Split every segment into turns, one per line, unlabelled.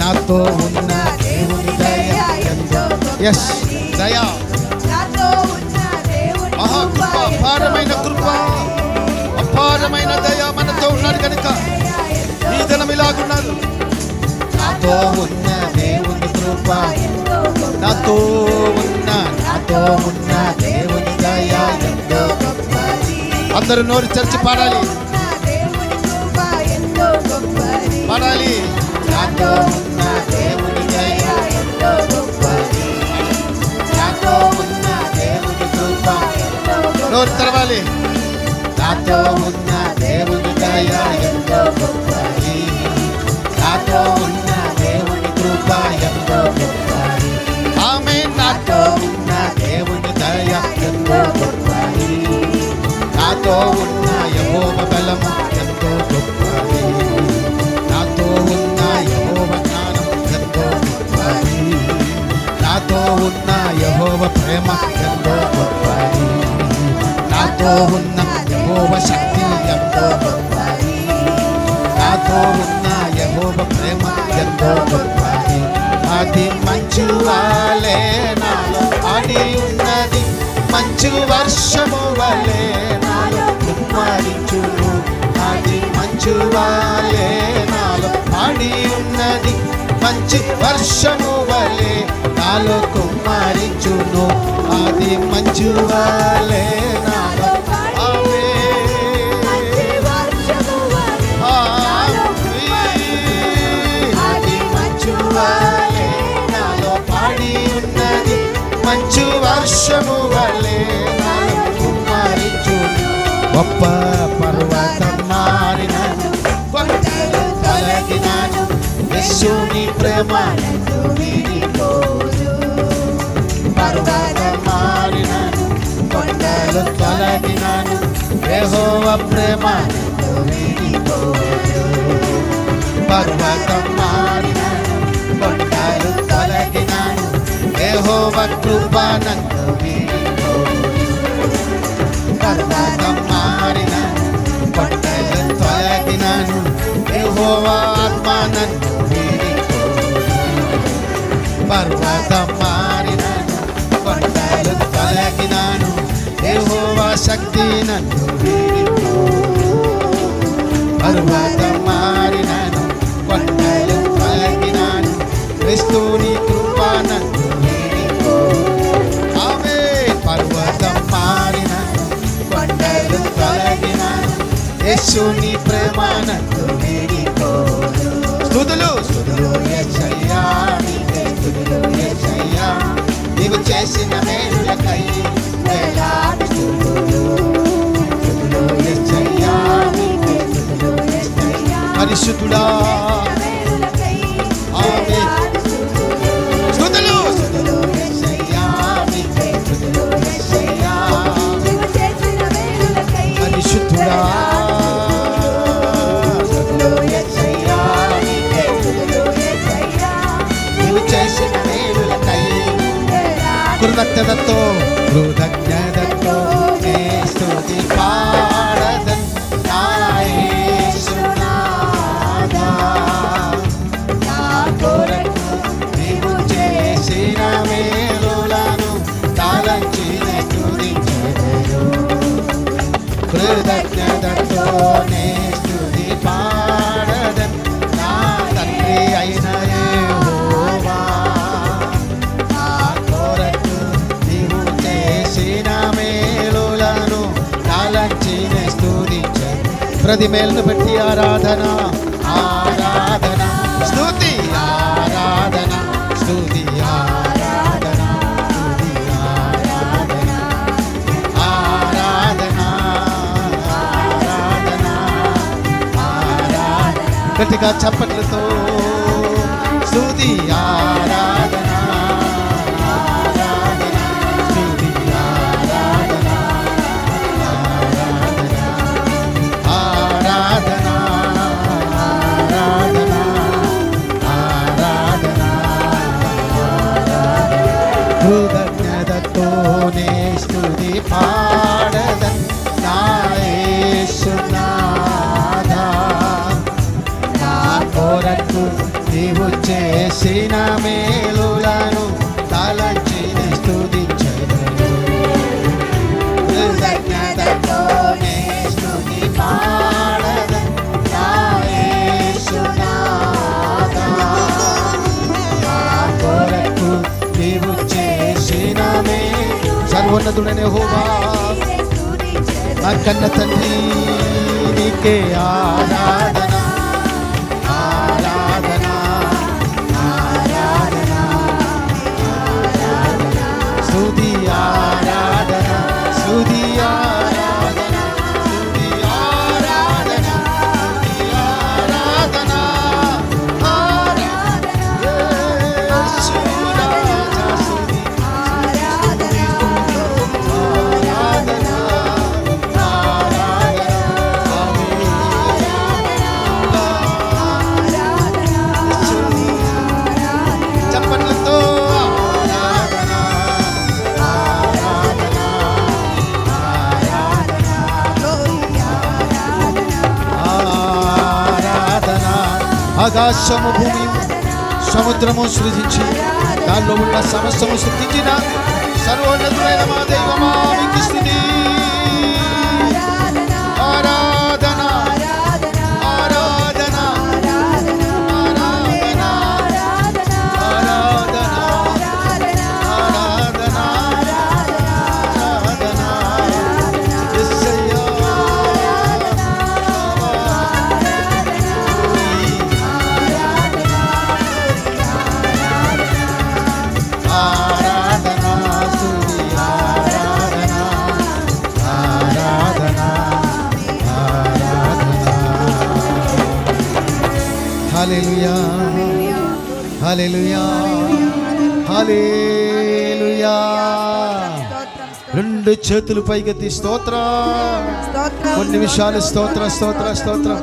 నాతో ఉన్న దేవుని దయ ఎంతో ఎస్ దయ మహాకృప అపారమైన కృప అపారమైన దయ మనతో ఉన్నాడు కనుక ఈ దినం ఇలాగున్నారు. నాతో ఉన్న దేవుని కృప నాతో ఉన్న దేవుని దయ ఎంతో అందరూ నోరు తెరిచి పాడాలి పాడాలి. నాతో ఉన్న దేవుని దయ ఎంతో గొప్పది, నాతో ఉన్న దేవుని కృప నోరు తెరవాలి. నాతో ఉన్న దేవుని దయ ఎంతో గొప్పది, నాతో ఉన్న దేవుని కృప ఎంతో గొప్పది. ఆమె నాతో ఉన్న దేవుని దయ ఎంతో గొప్పది, నాతో ఉన్న యెహోవా బలము ఎంతో గొప్పది, నాతో ఉన్న యెహోవా జ్ఞానం ఎంతో గొప్పది, నాతో ఉన్న యెహోవా ప్రేమ ఎంతో గొప్పది, నాతో ఉన్న యెహోవా శక్తి ఎంతో గొప్పది, నాతో ఉన్న యెహోవా ప్రేమ ఎంతో గొప్పది. అది మంచు వలె నాలో ఆడి ఉన్నది, మంచు వర్షము వలె నాలో కుమ్మరించును. అది మంచు వలె నాలో ఆడి ఉన్నది, మంచి వర్షము వలె నాలో కుమ్మరించును. అది మంచు వలె నాలో మంచు వర్షము వలె నాలో కుమ్మరించును. గొప్ప పర్వతం మారినను, కొండలు తొలగినను, యేసుని ప్రేమ నన్ను వీడిపోదు. పర్వతం మారినను, కొండలు తొలగినను, యెహోవా ప్రేమ నన్ను వీడిపోదు. పర్వతం మారినను, కొండలు తొలగినను, యెహోవా కృప నన్ను వీడిపోదు. పర్వతం మారినను, కొండలు తొలగినను, యెహోవా ఆత్మ నన్ను వీడిపోదు. పర్వతం మారినను, కొండలు తొలగినను, యెహోవా శక్తి నన్ను వీడిపోదు. పర్వతం మారినను, కొండలు తొలగినను, క్రీస్తుని కృప నన్ను పర్వతం మారినను, కొండలు తొలగినను, యేసుని ప్రేమ నన్ను వీడిపోదు. స్తుతులు స్తుతులు యేసయ్యా, నీకే స్తుతులు యేసయ్యా, నీవు చేసిన మేలులకై వేలాది స్తుతులు. స్తుతులు యేసయ్యా, నీకే స్తుతులు యేసయ్యా, పరిశుద్ధుడా కృతజ్ఞతతో కృతజ్ఞతతో నే స్తుతి పాడదన్ నా యేసునాథా. నా కొరకు నీవు చేసిన మేలులను తలంచి స్తుతించెదను. కృతజ్ఞతతో నే స్తుతి పాడదన్ నా తండ్రి అయిన యెహోవా. ప్రతి మేలును బట్టి ఆరాధన ఆరాధన స్తుతి ఆరాధన స్తుతి ఆరాధన స్తుతి ఆరాధన ఆరాధన ఆరాధన ఆరాధన గట్టిగా చప్పట్లతో స్తుతి ఆరాధన కృతజ్ఞతతోనే స్తుతి పాడదన్ నా యేసునాథా. నా కొరకు నీవు నీవు చేసిన మేలులను తలంచి స్తుతించెదను. కృతజ్ఞతతోనే స్తుతి పాడెదను నా యేసునాథా. నా కొరకు నీవు చేసిన మేలు. సర్వోన్నతుడైన యెహోవా నా కన్న తండ్రి నీకే ఆరాధన ఆరాధన ఆరాధన ఆరాధన స్తుతి ఆరాధన స్తుతి ఆరాధన స్తుతి ఆరాధన స్తుతి ఆరాధన ఆరాధన యేసునాథా స్తుతి ఆరాధన చప్పట్లతో ఆరాధన ఆరాధన ఆరాధన. ఆకాశము భూమి సముద్రము సృజించి దానిలో ఉన్న సమస్తము సృష్టించిన సర్వోన్నతుడైన మా దైవమా మీకు స్తుతి. ఆరాధన ఆరాధన ఆరాధన ఆరాధన ఆరాధన ఆరాధన యేసయ్యా. ఆరాధన స్తుతి ఆరాధన ఆరాధన ఆరాధన. హల్లెలూయా హల్లెలూయా హల్లెలూయా. రెండు చేతులు పైకెత్తి స్తోత్రం. కొన్ని విషయాలు స్తోత్రం స్తోత్రం స్తోత్రం.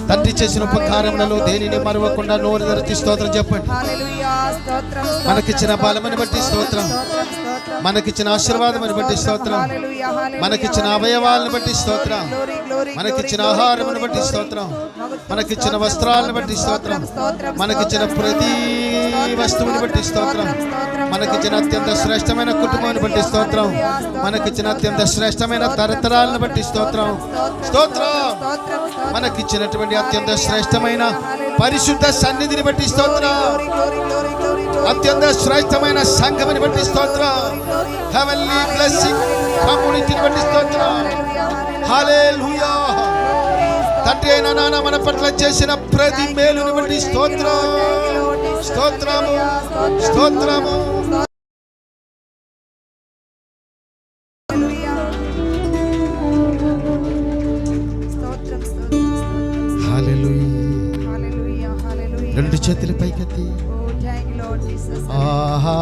తండ్రి చేసిన ఉపకారములలో దేనిని మరవకుండా నోరు తెరచి స్తోత్రం చెప్పండి. మనకిచ్చిన బలమును బట్టి స్తోత్రం, మనకిచ్చిన ఆశీర్వాదమును బట్టి స్తోత్రం, మనకిచ్చిన అవయవాలను బట్టి స్తోత్రం, మనకిచ్చిన ఆహారమును బట్టి స్తోత్రం, మనకిచ్చిన వస్త్రాలను బట్టి స్తోత్రం, మనకిచ్చిన ప్రతి వస్తువుని బట్టి స్తోత్రం, మనకిచ్చిన అత్యంత శ్రేష్టమైన కుటుంబాన్ని బట్టి స్తోత్రం, మనకిచ్చిన అత్యంత శ్రేష్టమైన తరతరాలను బట్టి స్తోత్రం స్తోత్రం, మనకిచ్చినటువంటి అత్యంత శ్రేష్టమైన పరిశుద్ధ సన్నిధిని బట్టి స్తోత్రం, అత్యంత శ్రేష్టమైన సంఘముని బట్టి స్తోత్రం, హెవెన్లీ బ్లెస్సింగ్ కమ్యూనిటీని బట్టి స్తోత్రం. హల్లెలూయా. తండ్రి అయిన నాన్న మన పట్ల చేసిన ప్రతి మేలుని బట్టి స్తోత్రం స్తోత్రము స్తోత్రము. హల్లెలూయా. రెండు చేతులు పైకెత్తి ఆహా